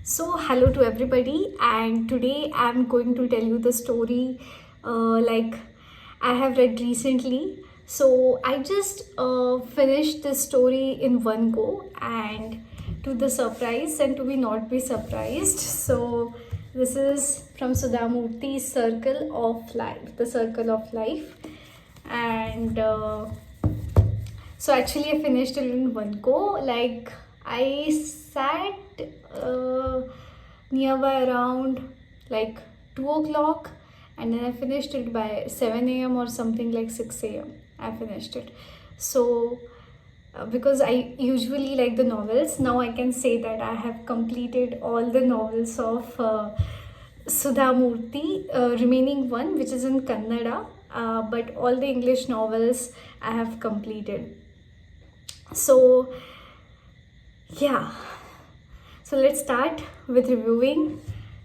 Hello to everybody, and today I'm going to tell you the story like I have read recently. So, I just finished this story in one go, and to the surprise and to be not be surprised. So, this is from Sudha Murthy's Circle of Life, the Circle of Life, and actually, I finished it in one go. Like I sat nearby around like 2 o'clock, and then I finished it by 7 a.m. or something like 6 a.m. I finished it. So because I usually like the novels, now I can say that I have completed all the novels of Sudha Murthy, remaining one which is in Kannada, but all the English novels I have completed. So, yeah, so let's start with reviewing.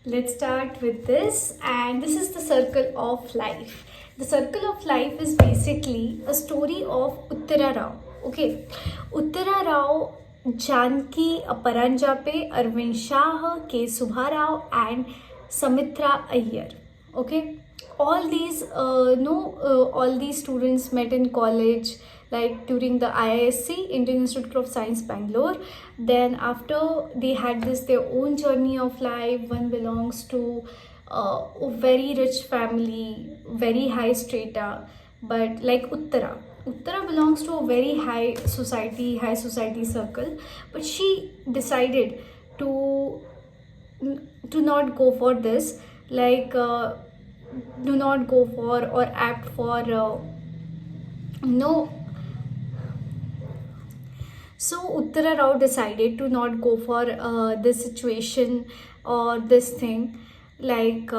Let's start with this, and this is the Circle of Life. The Circle of Life is basically a story of Uttara Rao. Okay, Uttara Rao, Janki Paranjape, Arvind Shah, K. Subha Rao, and Samitra Iyer. Okay, all these all these students met in college, like during the IISc, Indian Institute of Science, Bangalore. Then after they had this their own journey of life. One belongs to a very rich family, very high strata, but like Uttara belongs to a very high society circle, but she decided to not go for this, like do not go for or apt for no. So Uttara Rao decided to not go for this situation or this thing, like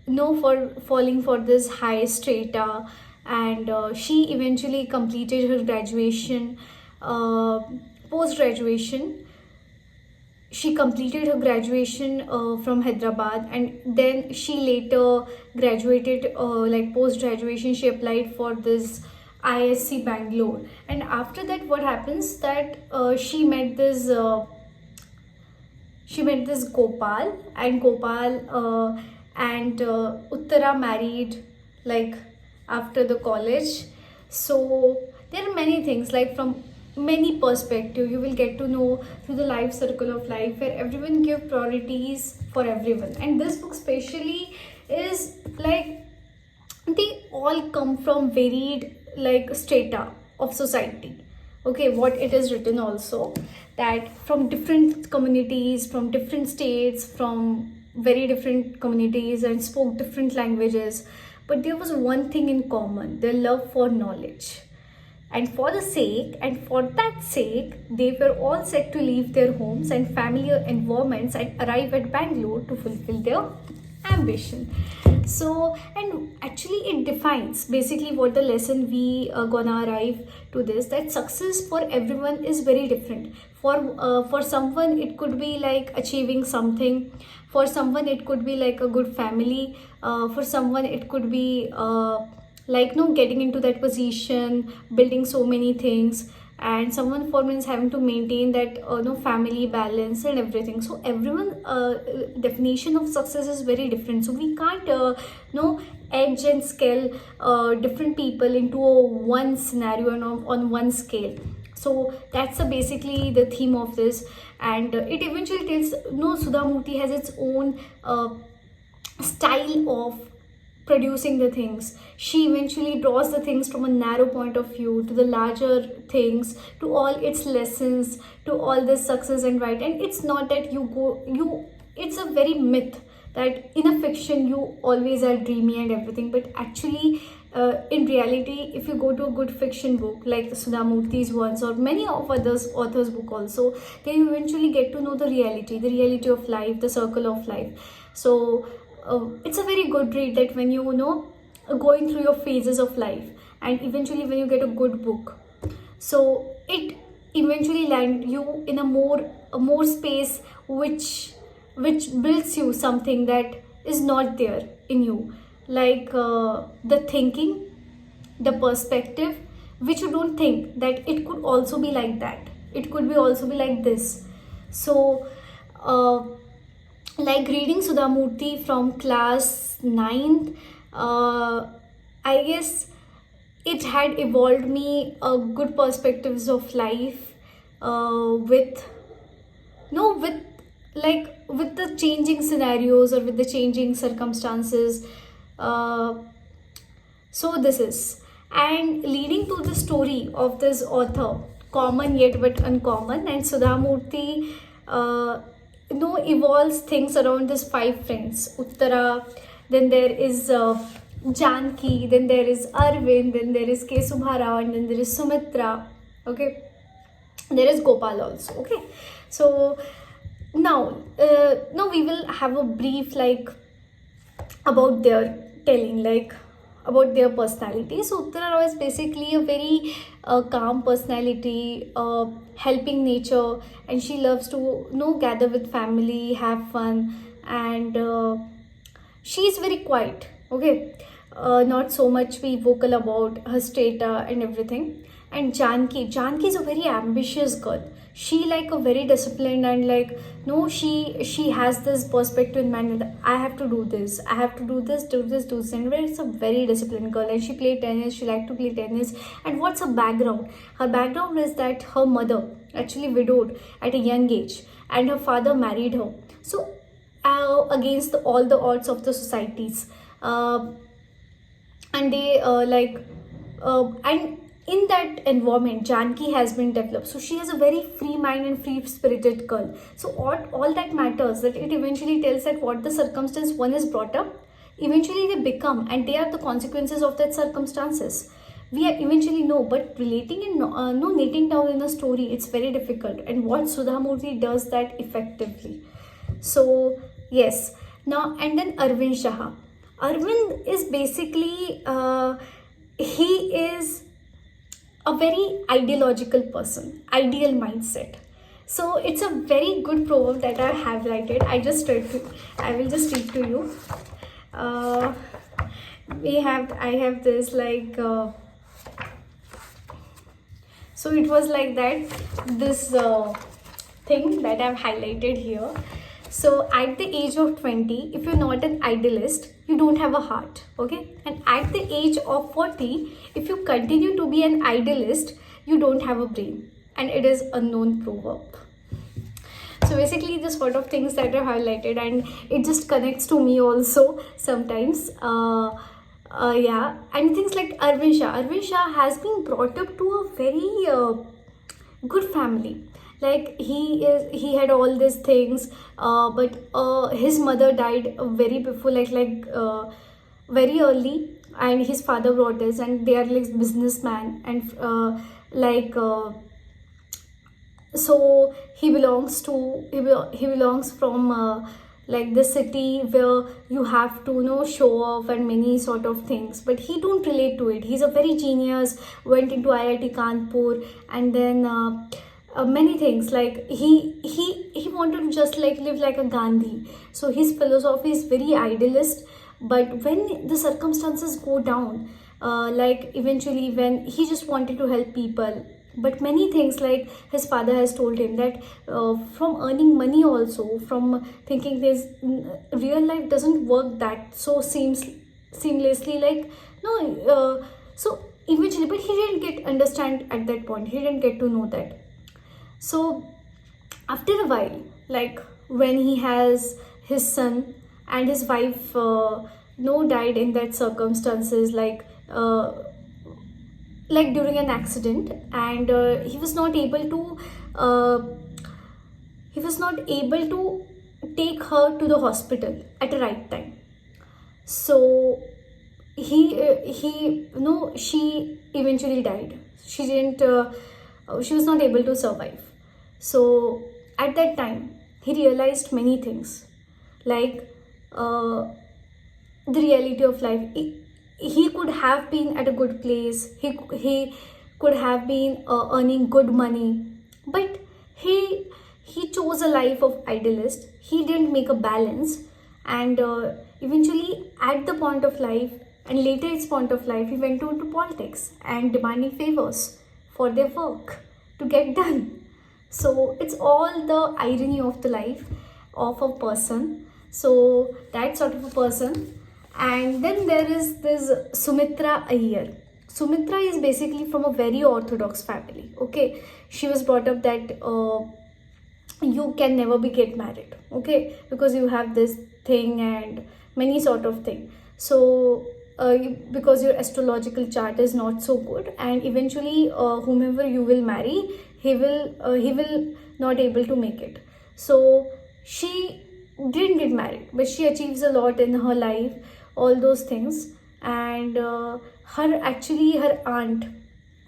no for falling for this high strata, and she eventually completed her graduation, post graduation. She completed her graduation from Hyderabad, and then she later graduated, like post graduation she applied for this ISC Bangalore. And after that, what happens that she met this Gopal, and Uttara married like after the college. So there are many things, like from many perspective you will get to know through the life circle of life, where everyone give priorities for everyone. And this book especially is like they all come from varied like strata of society. Okay, what it is written also, that from different communities, from different states, from very different communities, and spoke different languages, but there was one thing in common: their love for knowledge. And for that sake, they were all set to leave their homes and familiar environments and arrive at Bangalore to fulfill their ambition. So, and actually it defines basically what the lesson we gonna arrive to this, that success for everyone is very different. For someone it could be like achieving something, for someone it could be like a good family, for someone it could be like no getting into that position, building so many things, and someone for means having to maintain that no family balance and everything. So everyone definition of success is very different, so we can't no edge and scale different people into a one scenario and on one scale. So that's basically the theme of this. And it eventually tells, no, Sudha Murthy has its own style of producing the things. She eventually draws the things from a narrow point of view to the larger things, to all its lessons, to all this success and right. And it's not that it's a very myth that in a fiction you always are dreamy and everything, but actually in reality, if you go to a good fiction book like Sudha Murthy's ones or many of others authors book also, they eventually get to know the reality of life, the circle of life. So it's a very good read, that when you know going through your phases of life, and eventually when you get a good book, so it eventually land you in a more space which builds you something that is not there in you, like the thinking, the perspective, which you don't think that it could also be like that, it could be also be like this. So like reading Sudha Murthy from class 9th, I guess it had evolved me good perspectives of life, with no with with the changing scenarios or with the changing circumstances. uh, so this is, and leading to the story of this author, common yet but uncommon, and Sudha Murthy evolves things around these five friends: Uttara, then there is Janki, then there is Arvind, then there is K. Subharao, and then there is Sumitra. Okay, there is Gopal also. Okay, so now we will have a brief about their telling, about their personality. So Uttara Rao is basically a very calm personality, helping nature, and she loves to gather with family, have fun, and she is very quiet. Okay, not so much be vocal about her strata and everything. And Janki is a very ambitious girl. She like a very disciplined, and no, she has this perspective in mind that I have to do this, I have to do this, do this, do this. And it's a very disciplined girl, and she played tennis. She liked to play tennis. And what's her background? Her background is that her mother actually widowed at a young age, and her father married her. So against all the odds of the societies, and they and in that environment Janki has been developed, so she has a very free mind and free spirited girl. So all that matters, that it eventually tells that what the circumstance one is brought up, eventually they become, and they are the consequences of that circumstances. We eventually know, but relating and no nating down in a story, it's very difficult, and what Sudha Murthy does that effectively. So yes, now and then Arvind Shah. Arvind is basically he is a very ideological person, ideal mindset. So it's a very good proverb that I have highlighted. I will just read to you. I have this so it was like that, this thing that I've highlighted here. So at the age of 20, if you're not an idealist, you don't have a heart. Okay, and at the age of 40, if you continue to be an idealist, you don't have a brain. And it is a known proverb. So basically the sort of things that are highlighted, and it just connects to me also sometimes. Yeah, and things like Arvind Shah. Arvind Shah has been brought up to a very good family. Like he had all these things, but his mother died very before, very early, and his father brought us, and they are like businessman, and so he belongs from the city where you have to show off and many sort of things, but he don't relate to it. He's a very genius, went into IIT Kanpur, and then many things, like he wanted to just live like a Gandhi. So his philosophy is very idealist, but when the circumstances go down, eventually when he just wanted to help people. But many things, like his father has told him that from earning money also, from thinking this real life doesn't work that so seamlessly, so eventually, but he didn't get understand at that point, he didn't get to know that. So after a while, when he has his son, and his wife died in that circumstances, during an accident, and he was not able to take her to the hospital at the right time. So she eventually died. She was not able to survive. So at that time he realized many things, the reality of life. He could have been at a good place, he could have been earning good money, but he chose a life of idealist. He didn't make a balance, and eventually at the point of life, and later its point of life, he went into politics and demanding favors for their work to get done. So it's all the irony of the life. of a person. So that sort of a person. And then there is this Sumitra Iyer. Sumitra is basically from a very orthodox family. Okay, she was brought up that you can never be get married. Okay, because you have this thing and many sort of thing. So because your astrological chart is not so good, and eventually whomever you will marry, he will not able to make it. So she didn't get married, but she achieves a lot in her life, all those things. And her aunt,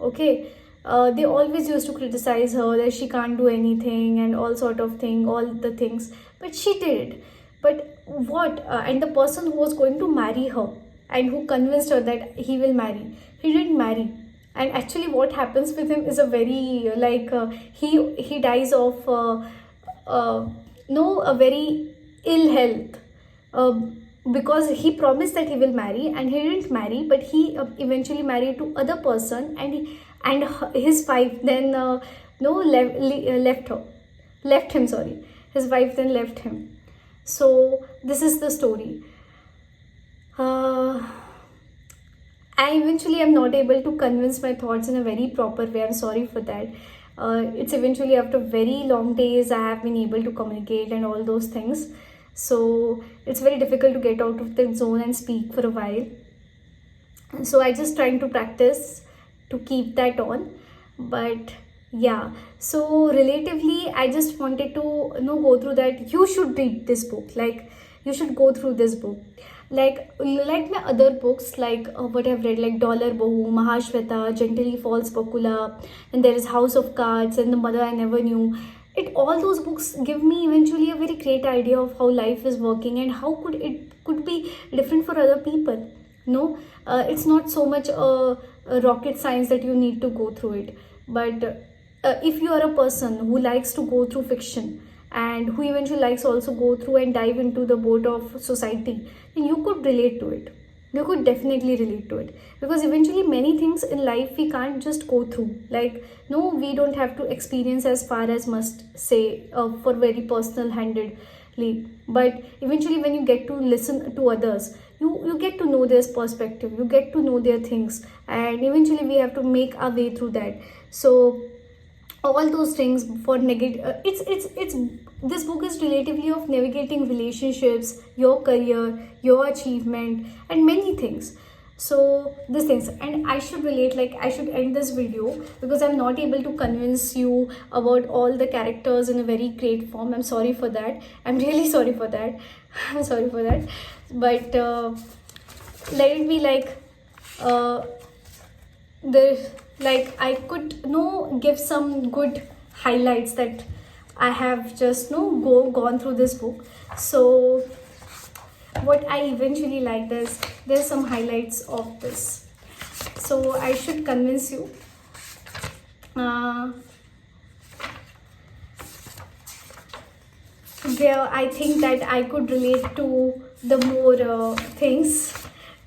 okay, they always used to criticize her that she can't do anything and all sort of thing, all the things, but she did it. But what and the person who was going to marry her and who convinced her that he will marry, he didn't marry. And actually what happens with him is a very he dies of no a very ill health, uh, because he promised that he will marry and he didn't marry, but he eventually married to other person, and his wife then no left her, left him, sorry, his wife then left him. So this is the story. uh, I eventually am not able to convince my thoughts in a very proper way. I'm sorry for that. It's eventually after very long days I have been able to communicate and all those things. So it's very difficult to get out of the zone and speak for a while. So I just trying to practice to keep that on. But yeah, so relatively I just wanted to go through that. You should read this book. Like, you should go through this book. Like my other books, like what I've read, like Dollar Bahu, Mahashweta, Gently Falls Bakula, and there is House of Cards and The Mother I Never Knew. It all those books give me eventually a very great idea of how life is working and how could be different for other people. No, it's not so much a rocket science that you need to go through it. But if you are a person who likes to go through fiction and who eventually likes also go through and dive into the boat of society, then you could relate to it. You could definitely relate to it, because eventually many things in life we can't just go through. Like, no, we don't have to experience as far as must say for very personal handedly. But eventually when you get to listen to others, you get to know their perspective, you get to know their things, and eventually we have to make our way through that. So all those things for negative it's this book is relatively of navigating relationships, your career, your achievement, and many things. So these things, and I should relate, like I should end this video because I'm not able to convince you about all the characters in a very great form. I'm sorry for that. I'm really sorry for that. I'm sorry for that. But let it be like the like I could give some good highlights that I have just gone through this book. So what I eventually liked is there's some highlights of this. So I should convince you. Where I think that I could relate to the more things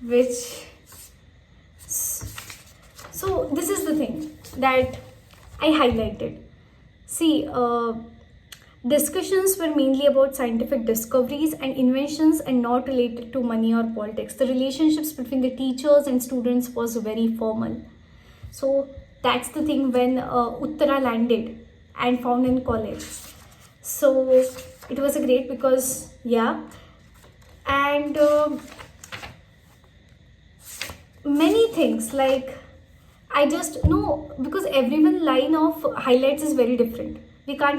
which. So this is the thing that I highlighted. See, discussions were mainly about scientific discoveries and inventions and not related to money or politics. The relationships between the teachers and students was very formal. So that's the thing when Uttara landed and found in college. So it was a great because, yeah. And many things like I just know, because everyone line of highlights is very different. We can't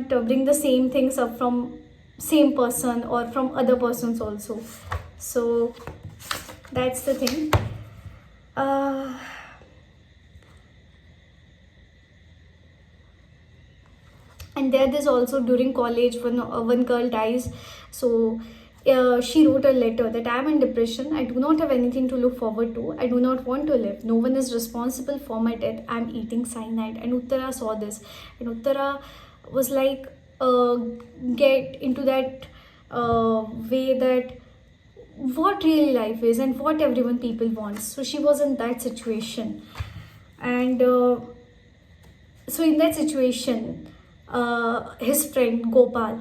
bring the same things up from same person or from other persons also. So that's the thing. And there's also during college when one girl dies. So she wrote a letter that I am in depression. I do not have anything to look forward to. I do not want to live. No one is responsible for my death. I am eating cyanide. And Uttara saw this. And Uttara was like, get into that way that what really life is and what everyone people wants. So she was in that situation. And so in that situation, his friend Gopal,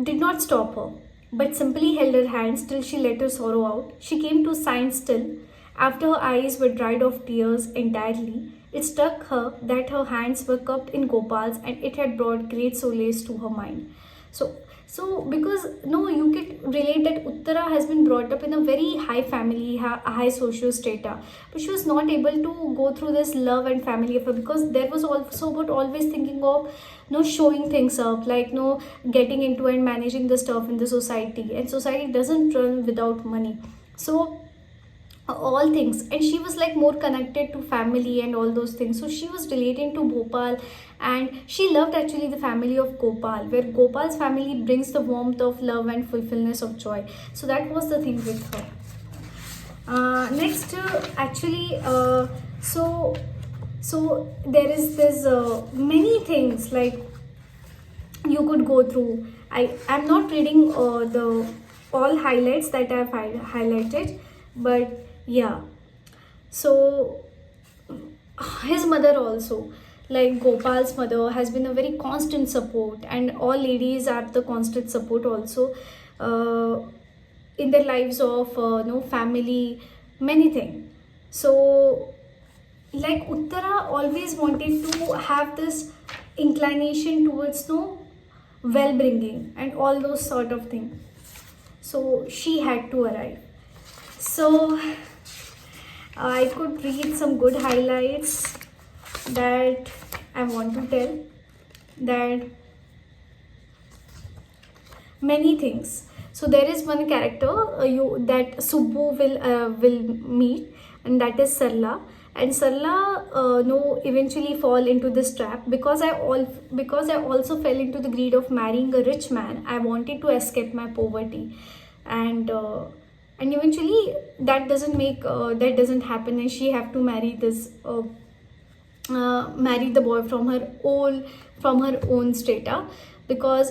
did not stop her, but simply held her hands till she let her sorrow out. She came to stand still. After her eyes were dried of tears entirely, it struck her that her hands were cupped in Gopal's, and it had brought great solace to her mind. So, because no, you can relate that Uttara has been brought up in a very high family, high social strata, but she was not able to go through this love and family affair, because there was also about always thinking of no showing things up, like no getting into and managing the stuff in the society, and society doesn't run without money. So all things, and she was like more connected to family and all those things, so she was relating to Gopal, and she loved actually the family of Gopal, where Gopal's family brings the warmth of love and fulfillment of joy. So that was the thing with her. Next, actually, so there is this many things like you could go through. I'm not reading the all highlights that I've highlighted, but yeah. So his mother also, like Gopal's mother, has been a very constant support, and all ladies are the constant support also uh, in their lives of no family, many things. So like Uttara always wanted to have this inclination towards no well bringing and all those sort of things, so she had to arrive. So I could read some good highlights that I want to tell, that many things. So there is one character you that Subbu will meet, and that is Sarla. And Sarla no eventually fall into this trap, because I also fell into the greed of marrying a rich man. I wanted to escape my poverty, and eventually that doesn't happen, and she have to marry this marry the boy from her own strata, because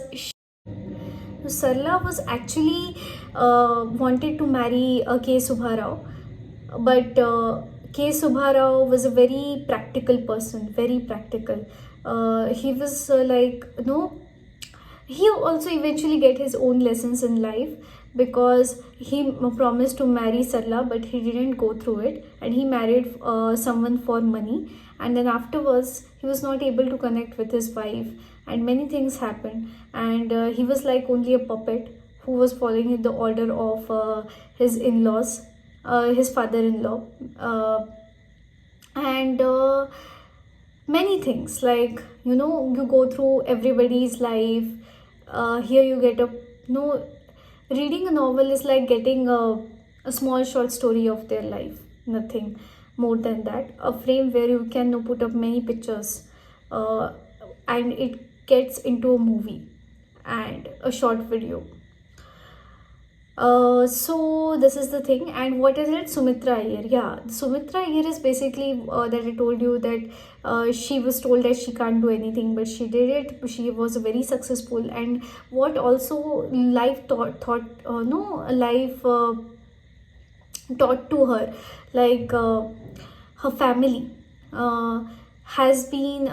Sarla was actually wanted to marry K. Subharao, but K. Subharao was a very practical person, very practical. He was like, no, he also eventually get his own lessons in life, because he promised to marry Sarla, but he didn't go through it, and he married someone for money, and then afterwards he was not able to connect with his wife, and many things happened, and he was like only a puppet who was following the order of his in-laws, his father-in-law, and many things, like you go through everybody's life. Here you get a no reading a novel is like getting a small short story of their life, nothing more than that, a frame where you can put up many pictures, and it gets into a movie and a short video. So this is the thing. And what is it? Sumitra Iyer. Yeah, Sumitra Iyer is basically that I told you that she was told that she can't do anything, but she did it. She was very successful, and what also life taught to her, like her family has been.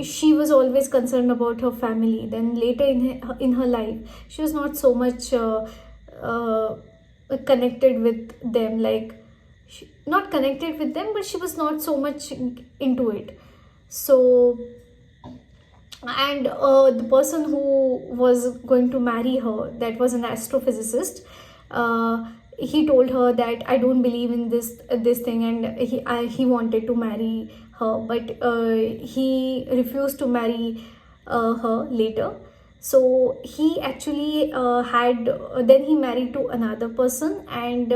She was always concerned about her family. Then later in her life, she was not so much connected with them, like not connected with them, but she was not so much into it. So, and the person who was going to marry her, that was an astrophysicist, he told her that I don't believe in this thing, and he wanted to marry her, but he refused to marry her later. So he actually then he married to another person, and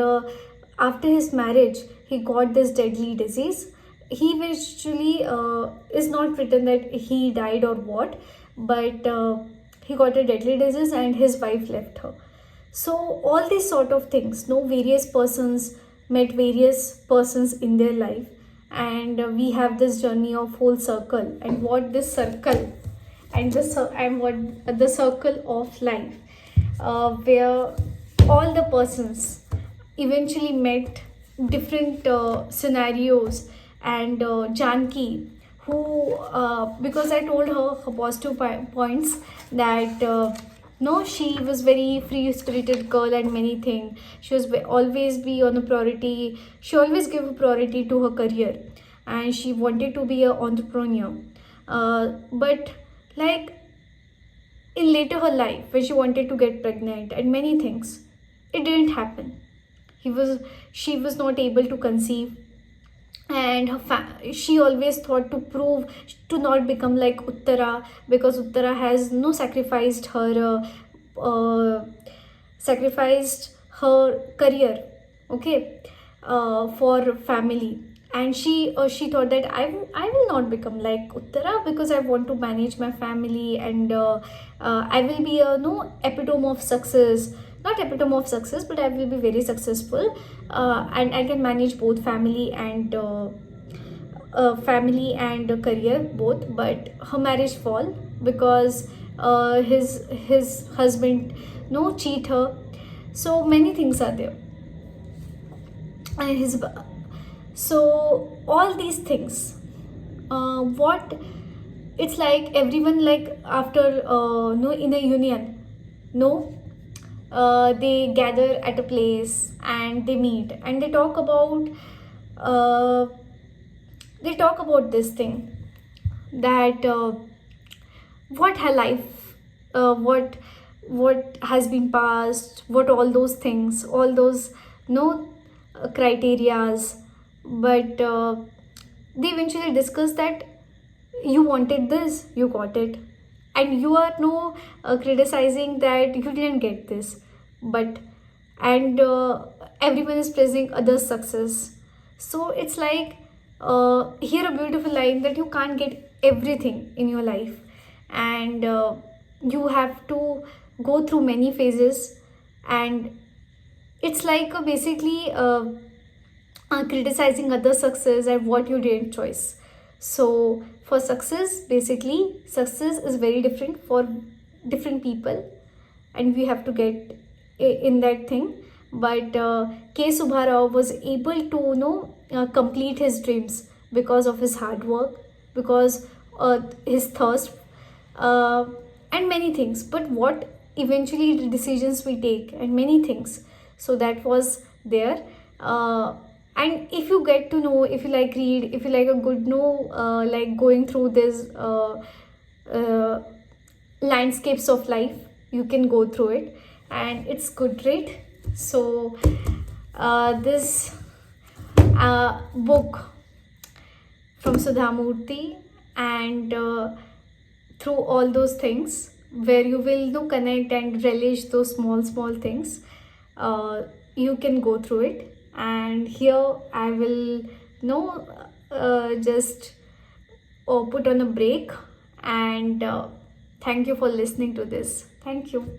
after his marriage he got this deadly disease. He eventually is not written that he died or what, but he got a deadly disease and his wife left her. So all these sort of things, various persons met various persons in their life, and we have this journey of whole circle, and what this circle and what the circle of life, where all the persons eventually met different scenarios, and Janki, who because I told her positive points, that no, she was very free spirited girl and many things. She was always be on a priority. She always give a priority to her career, and she wanted to be an entrepreneur. But like in later her life, when she wanted to get pregnant and many things, it didn't happen. She was not able to conceive, and she always thought to prove to not become like Uttara, because Uttara has no sacrificed her career, okay, for family. And she thought that I will not become like Uttara, because I want to manage my family, and I will be a no epitome of success, not epitome of success, but I will be very successful, and I can manage both family and career both. But her marriage fall because his husband no cheat her. So many things are there, and his so all these things, what it's like everyone, like after no in a union, no, they gather at a place and they meet and uh, they talk about this thing, that what her life, what has been passed, what all those things, all those no criterias. But they eventually discuss that you wanted this, you got it, and you are no criticizing that you didn't get this. But and everyone is praising others success. So it's like here a beautiful line, that you can't get everything in your life, and you have to go through many phases. And it's like basically criticizing other success and what you didn't choice. So for success, basically success is very different for different people, and we have to get in that thing. But K. Subharao was able to complete his dreams because of his hard work, because his thirst, uh, and many things. But what eventually the decisions we take and many things, so that was there. And if you get to know, if you like read, if you like a good know, like going through this uh, landscapes of life, you can go through it, and it's good read. So this book from Sudhamurti, and through all those things, where you will connect and relish those small things, you can go through it. And here I will just put on a break, and thank you for listening to this. Thank you.